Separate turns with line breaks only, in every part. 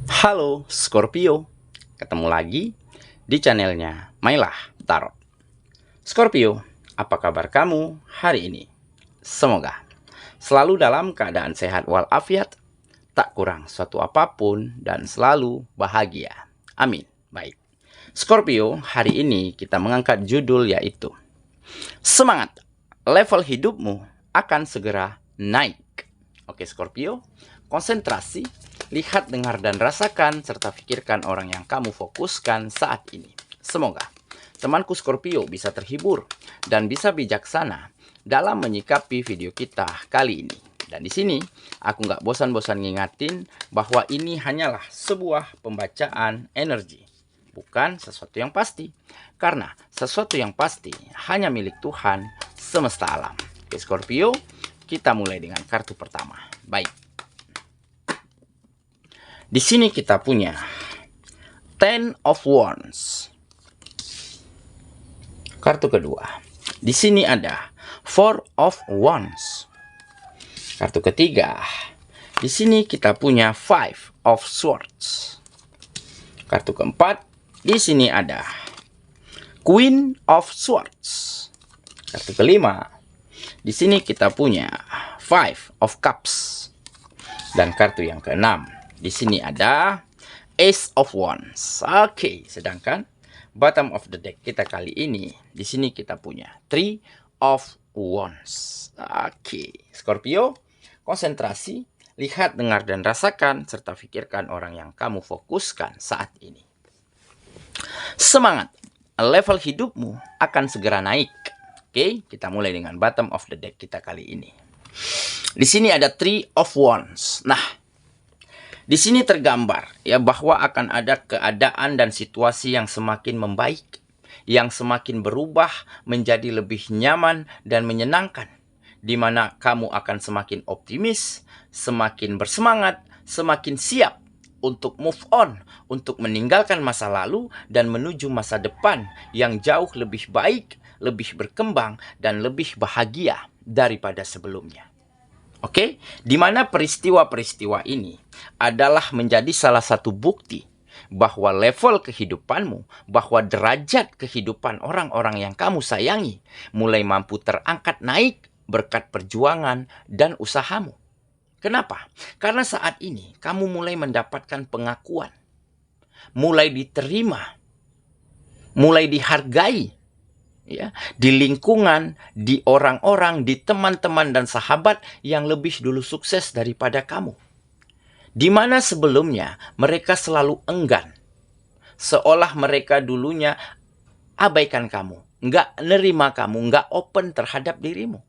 Halo Scorpio, ketemu lagi di channelnya Mailah Tarot. Scorpio, apa kabar kamu hari ini? Semoga selalu dalam keadaan sehat walafiat, tak kurang suatu apapun, dan selalu bahagia. Amin. Baik, Scorpio, hari ini kita mengangkat judul yaitu Semangat, level hidupmu akan segera naik. Oke Scorpio, konsentrasi, lihat, dengar, dan rasakan, serta pikirkan orang yang kamu fokuskan saat ini. Semoga temanku Scorpio bisa terhibur dan bisa bijaksana dalam menyikapi video kita kali ini. Dan di sini aku nggak bosan-bosan ngingatin bahwa ini hanyalah sebuah pembacaan energi, bukan sesuatu yang pasti. Karena sesuatu yang pasti hanya milik Tuhan semesta alam. Oke Scorpio, kita mulai dengan kartu pertama. Baik. Di sini kita punya Ten of Wands. Kartu kedua. Di sini ada Four of Wands. Kartu ketiga. Di sini kita punya Five of Swords. Kartu keempat. Di sini ada Queen of Swords. Kartu kelima. Di sini kita punya Five of Cups. Dan kartu yang keenam. Di sini ada Ace of Wands. Oke, sedangkan bottom of the deck kita kali ini, di sini kita punya Three of Wands. Oke, Scorpio, konsentrasi, lihat, dengar, dan rasakan, serta pikirkan orang yang kamu fokuskan saat ini. Semangat, level hidupmu akan segera naik. Oke, kita mulai dengan bottom of the deck kita kali ini. Di sini ada Three of Wands. Nah, di sini tergambar ya bahwa akan ada keadaan dan situasi yang semakin membaik, yang semakin berubah menjadi lebih nyaman dan menyenangkan, di mana kamu akan semakin optimis, semakin bersemangat, semakin siap untuk move on, untuk meninggalkan masa lalu dan menuju masa depan yang jauh lebih baik, lebih berkembang, dan lebih bahagia daripada sebelumnya. Oke, di mana peristiwa-peristiwa ini adalah menjadi salah satu bukti bahwa level kehidupanmu, bahwa derajat kehidupan orang-orang yang kamu sayangi mulai mampu terangkat naik berkat perjuangan dan usahamu. Kenapa? Karena saat ini kamu mulai mendapatkan pengakuan, mulai diterima, mulai dihargai. Ya, di lingkungan, di orang-orang, di teman-teman dan sahabat yang lebih dulu sukses daripada kamu. Di mana sebelumnya mereka selalu enggan, seolah mereka dulunya abaikan kamu, nggak nerima kamu, nggak open terhadap dirimu.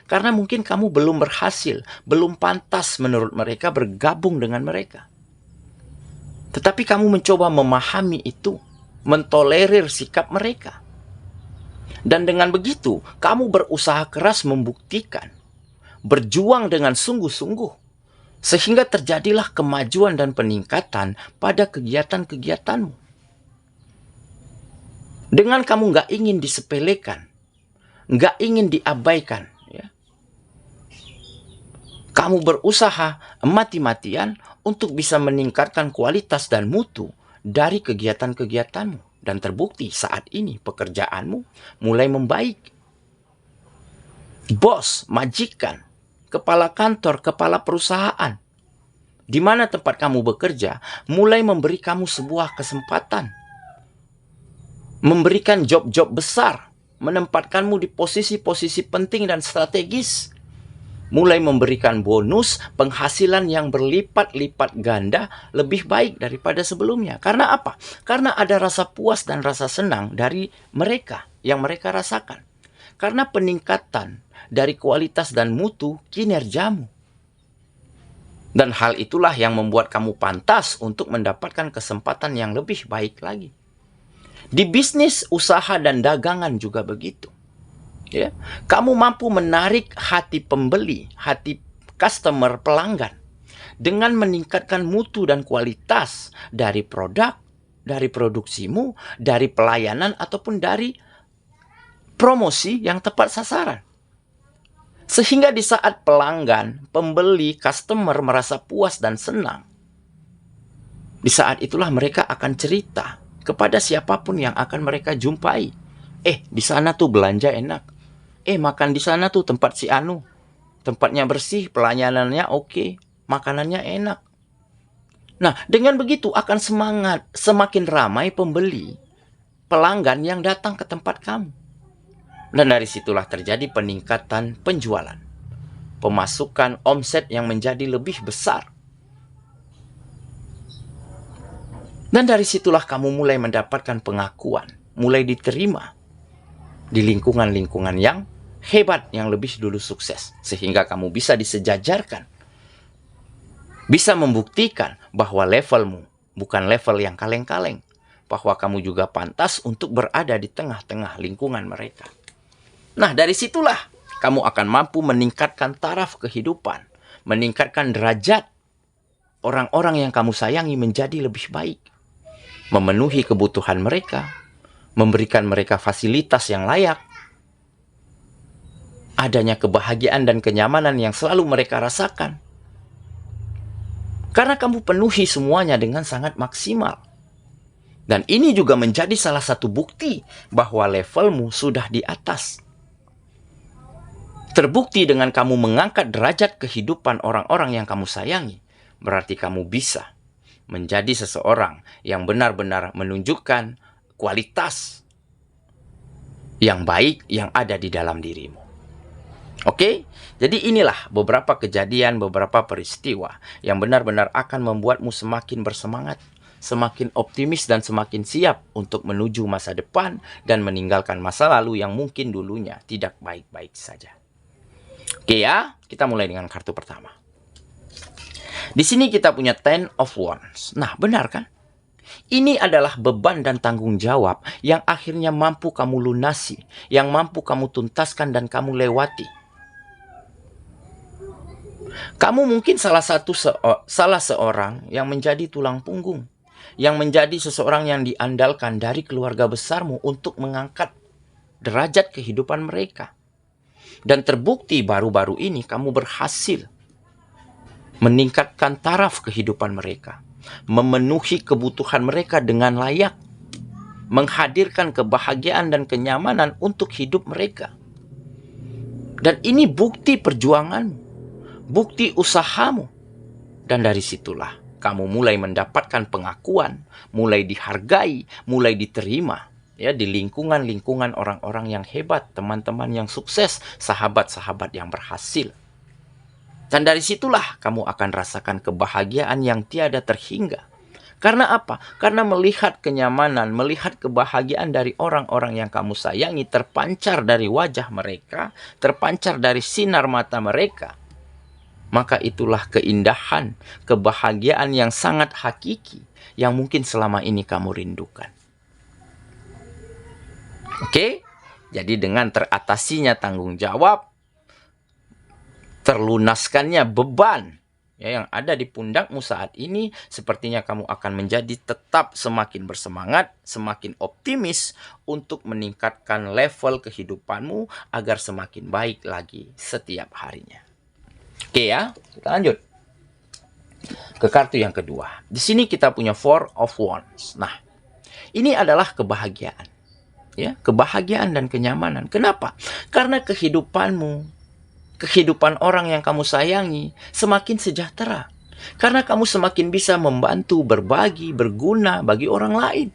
Karena mungkin kamu belum berhasil, belum pantas menurut mereka bergabung dengan mereka. Tetapi kamu mencoba memahami itu, mentolerir sikap mereka. Dan dengan begitu, kamu berusaha keras membuktikan, berjuang dengan sungguh-sungguh, sehingga terjadilah kemajuan dan peningkatan pada kegiatan-kegiatanmu. Dengan kamu nggak ingin disepelekan, nggak ingin diabaikan, ya. Kamu berusaha mati-matian untuk bisa meningkatkan kualitas dan mutu dari kegiatan-kegiatanmu. Dan terbukti saat ini pekerjaanmu mulai membaik. Bos, majikan, kepala kantor, kepala perusahaan, di mana tempat kamu bekerja, mulai memberi kamu sebuah kesempatan. Memberikan job-job besar, menempatkanmu di posisi-posisi penting dan strategis. Mulai memberikan bonus penghasilan yang berlipat-lipat ganda lebih baik daripada sebelumnya. Karena apa? Karena ada rasa puas dan rasa senang dari mereka yang mereka rasakan. Karena peningkatan dari kualitas dan mutu kinerjamu. Dan hal itulah yang membuat kamu pantas untuk mendapatkan kesempatan yang lebih baik lagi. Di bisnis, usaha, dan dagangan juga begitu. Ya, kamu mampu menarik hati pembeli, hati customer, pelanggan, dengan meningkatkan mutu dan kualitas dari produk, dari produksimu, dari pelayanan, ataupun dari promosi yang tepat sasaran. Sehingga di saat pelanggan, pembeli, customer merasa puas dan senang, Di saat itulah mereka akan cerita kepada siapapun yang akan mereka jumpai. Di sana tuh belanja enak. Makan di sana tuh tempat si Anu. Tempatnya bersih, pelayanannya oke, makanannya enak. Nah, dengan begitu akan semakin ramai pembeli, pelanggan yang datang ke tempat kamu. Dan dari situlah terjadi peningkatan penjualan, pemasukan omset yang menjadi lebih besar. Dan dari situlah kamu mulai mendapatkan pengakuan, mulai diterima di lingkungan-lingkungan yang hebat, yang lebih dulu sukses. Sehingga kamu bisa disejajarkan, bisa membuktikan bahwa levelmu bukan level yang kaleng-kaleng, bahwa kamu juga pantas untuk berada di tengah-tengah lingkungan mereka. Nah, dari situlah kamu akan mampu meningkatkan taraf kehidupan, meningkatkan derajat orang-orang yang kamu sayangi menjadi lebih baik, memenuhi kebutuhan mereka, memberikan mereka fasilitas yang layak, adanya kebahagiaan dan kenyamanan yang selalu mereka rasakan. Karena kamu penuhi semuanya dengan sangat maksimal. Dan ini juga menjadi salah satu bukti bahwa levelmu sudah di atas. Terbukti dengan kamu mengangkat derajat kehidupan orang-orang yang kamu sayangi. Berarti kamu bisa menjadi seseorang yang benar-benar menunjukkan kualitas yang baik yang ada di dalam dirimu. Oke, jadi inilah beberapa kejadian, beberapa peristiwa yang benar-benar akan membuatmu semakin bersemangat, semakin optimis, dan semakin siap untuk menuju masa depan dan meninggalkan masa lalu yang mungkin dulunya tidak baik-baik saja. Oke ya, kita mulai dengan kartu pertama. Di sini kita punya Ten of Wands. Nah, benar kan? Ini adalah beban dan tanggung jawab yang akhirnya mampu kamu lunasi, yang mampu kamu tuntaskan dan kamu lewati. Kamu mungkin salah seorang yang menjadi tulang punggung, yang menjadi seseorang yang diandalkan dari keluarga besarmu untuk mengangkat derajat kehidupan mereka. Dan terbukti baru-baru ini kamu berhasil meningkatkan taraf kehidupan mereka, memenuhi kebutuhan mereka dengan layak, menghadirkan kebahagiaan dan kenyamanan untuk hidup mereka. Dan ini bukti perjuanganmu, bukti usahamu. Dan dari situlah kamu mulai mendapatkan pengakuan, mulai dihargai, mulai diterima ya di lingkungan-lingkungan orang-orang yang hebat, teman-teman yang sukses, sahabat-sahabat yang berhasil. Dan dari situlah kamu akan rasakan kebahagiaan yang tiada terhingga. Karena apa? Karena melihat kenyamanan, melihat kebahagiaan dari orang-orang yang kamu sayangi terpancar dari wajah mereka, terpancar dari sinar mata mereka. Maka itulah keindahan, kebahagiaan yang sangat hakiki yang mungkin selama ini kamu rindukan. Oke? Jadi dengan teratasinya tanggung jawab, terlunaskannya beban ya, yang ada di pundakmu saat ini, sepertinya kamu akan menjadi tetap semakin bersemangat, semakin optimis untuk meningkatkan level kehidupanmu agar semakin baik lagi setiap harinya. Oke ya, kita lanjut ke kartu yang kedua. Di sini kita punya Four of Wands. Nah, ini adalah kebahagiaan. Ya, kebahagiaan dan kenyamanan. Kenapa? Karena kehidupanmu, kehidupan orang yang kamu sayangi semakin sejahtera. Karena kamu semakin bisa membantu, berbagi, berguna bagi orang lain.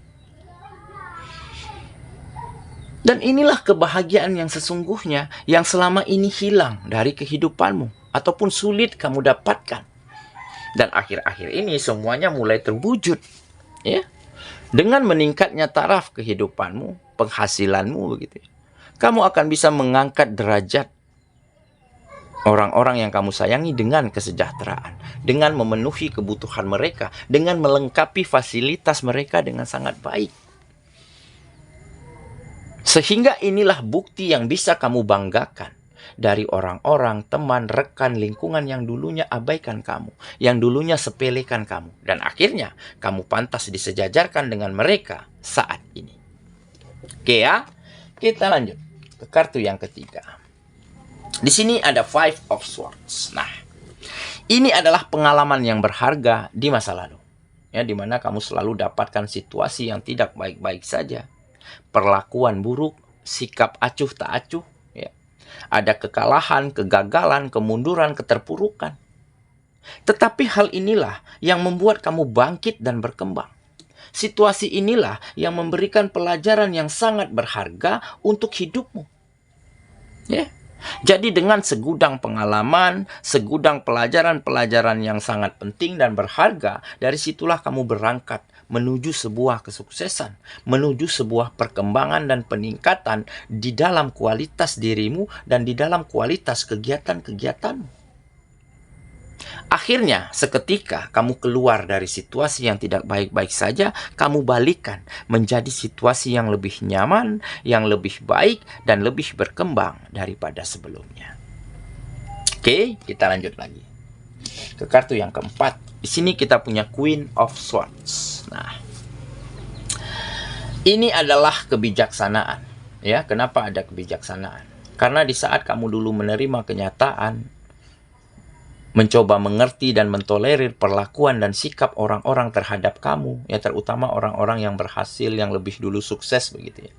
Dan inilah kebahagiaan yang sesungguhnya yang selama ini hilang dari kehidupanmu ataupun sulit kamu dapatkan. Dan akhir-akhir ini semuanya mulai terwujud. Ya. Dengan meningkatnya taraf kehidupanmu, penghasilanmu begitu. Kamu akan bisa mengangkat derajat orang-orang yang kamu sayangi dengan kesejahteraan, dengan memenuhi kebutuhan mereka, dengan melengkapi fasilitas mereka dengan sangat baik. Sehingga inilah bukti yang bisa kamu banggakan dari orang-orang, teman, rekan, lingkungan yang dulunya abaikan kamu, yang dulunya sepelekan kamu. Dan akhirnya kamu pantas disejajarkan dengan mereka saat ini. Oke ya, kita lanjut ke kartu yang ketiga. Di sini ada Five of Swords. Nah, ini adalah pengalaman yang berharga di masa lalu. ya, di mana kamu selalu dapatkan situasi yang tidak baik-baik saja, perlakuan buruk, sikap acuh tak acuh, ya. Ada kekalahan, kegagalan, kemunduran, keterpurukan. Tetapi hal inilah yang membuat kamu bangkit dan berkembang. Situasi inilah yang memberikan pelajaran yang sangat berharga untuk hidupmu. Ya. Jadi dengan segudang pengalaman, segudang pelajaran-pelajaran yang sangat penting dan berharga, dari situlah kamu berangkat menuju sebuah kesuksesan, menuju sebuah perkembangan dan peningkatan di dalam kualitas dirimu dan di dalam kualitas kegiatan-kegiatanmu. Akhirnya, seketika kamu keluar dari situasi yang tidak baik-baik saja, kamu balikan menjadi situasi yang lebih nyaman, yang lebih baik, dan lebih berkembang daripada sebelumnya. Oke, kita lanjut lagi ke kartu yang keempat. Di sini kita punya Queen of Swords. Nah, ini adalah kebijaksanaan. Ya, kenapa ada kebijaksanaan? Karena di saat kamu dulu menerima kenyataan, mencoba mengerti dan mentolerir perlakuan dan sikap orang-orang terhadap kamu, ya, terutama orang-orang yang berhasil, yang lebih dulu sukses begitu ya.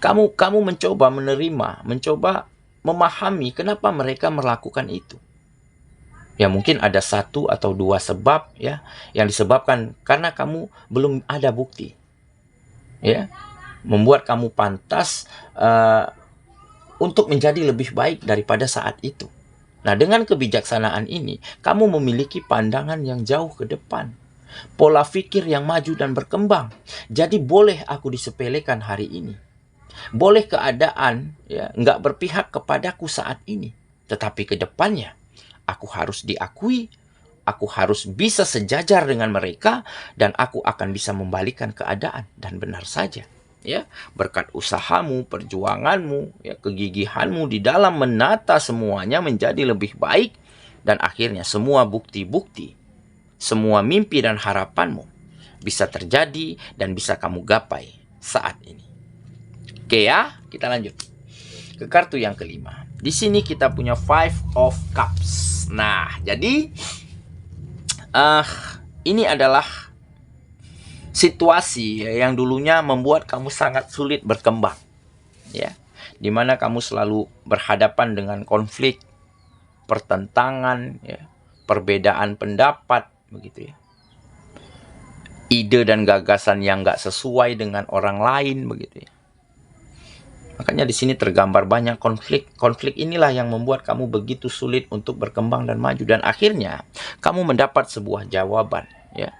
Kamu mencoba menerima, mencoba memahami kenapa mereka melakukan itu. Ya, mungkin ada satu atau dua sebab ya yang disebabkan karena kamu belum ada bukti. Ya, membuat kamu pantas untuk menjadi lebih baik daripada saat itu. Nah, dengan kebijaksanaan ini, kamu memiliki pandangan yang jauh ke depan. Pola pikir yang maju dan berkembang. Jadi boleh aku disepelekan hari ini. Boleh keadaan ya nggak berpihak kepadaku saat ini. Tetapi ke depannya, aku harus diakui, aku harus bisa sejajar dengan mereka, dan aku akan bisa membalikan keadaan. Dan benar saja. Ya, berkat usahamu, perjuanganmu, ya, kegigihanmu di dalam menata semuanya menjadi lebih baik, dan akhirnya semua bukti-bukti, semua mimpi dan harapanmu bisa terjadi dan bisa kamu gapai saat ini. Oke ya, kita lanjut ke kartu yang kelima. Di sini kita punya Five of Cups. Nah, jadi ini adalah situasi ya, yang dulunya membuat kamu sangat sulit berkembang, ya, dimana kamu selalu berhadapan dengan konflik, pertentangan, ya, perbedaan pendapat, begitu ya, ide dan gagasan yang nggak sesuai dengan orang lain, begitu ya. Makanya di sini tergambar banyak konflik. Konflik inilah yang membuat kamu begitu sulit untuk berkembang dan maju, dan akhirnya kamu mendapat sebuah jawaban, ya,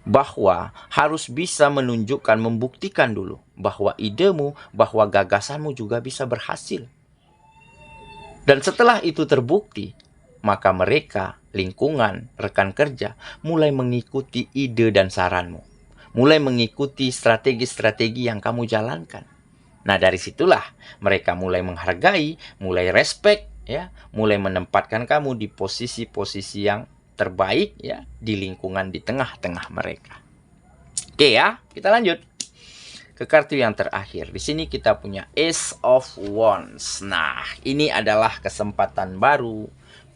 bahwa harus bisa menunjukkan, membuktikan dulu bahwa idemu, bahwa gagasanmu juga bisa berhasil. Dan setelah itu terbukti, maka mereka, lingkungan, rekan kerja, mulai mengikuti ide dan saranmu. Mulai mengikuti strategi-strategi yang kamu jalankan. Nah, dari situlah mereka mulai menghargai, mulai respect, ya, mulai menempatkan kamu di posisi-posisi yang terbaik ya di lingkungan di tengah-tengah mereka. Oke ya, kita lanjut ke kartu yang terakhir. Di sini kita punya Ace of Wands. Nah, ini adalah kesempatan baru,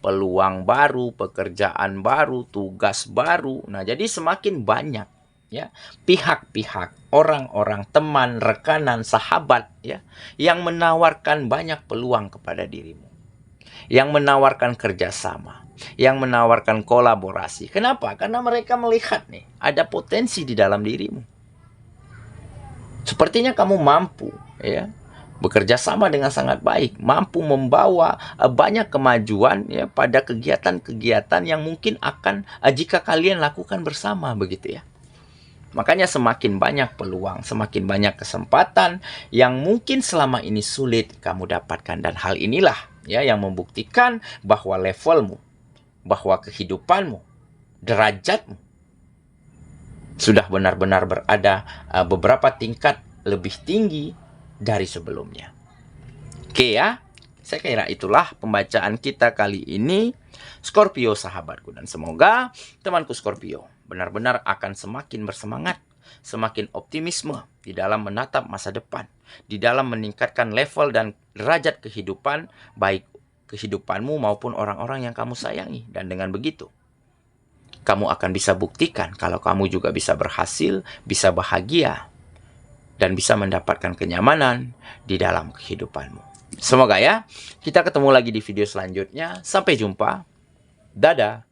peluang baru, pekerjaan baru, tugas baru. Nah, jadi semakin banyak ya pihak-pihak, orang-orang, teman, rekanan, sahabat ya yang menawarkan banyak peluang kepada dirimu, yang menawarkan kerjasama, yang menawarkan kolaborasi. Kenapa? Karena mereka melihat nih, ada potensi di dalam dirimu. Sepertinya kamu mampu ya bekerja sama dengan sangat baik, mampu membawa banyak kemajuan ya pada kegiatan-kegiatan yang mungkin akan jika kalian lakukan bersama, begitu ya. Makanya semakin banyak peluang, semakin banyak kesempatan yang mungkin selama ini sulit kamu dapatkan, dan hal inilah ya yang membuktikan bahwa levelmu, bahwa kehidupanmu, derajatmu sudah benar-benar berada beberapa tingkat lebih tinggi dari sebelumnya. Oke ya, saya kira itulah pembacaan kita kali ini, Scorpio sahabatku, dan semoga temanku Scorpio benar-benar akan semakin bersemangat, semakin optimisme di dalam menatap masa depan, di dalam meningkatkan level dan derajat kehidupan, baik kehidupanmu maupun orang-orang yang kamu sayangi. Dan dengan begitu, kamu akan bisa buktikan kalau kamu juga bisa berhasil, bisa bahagia, dan bisa mendapatkan kenyamanan di dalam kehidupanmu. Semoga ya, kita ketemu lagi di video selanjutnya. Sampai jumpa. Dadah.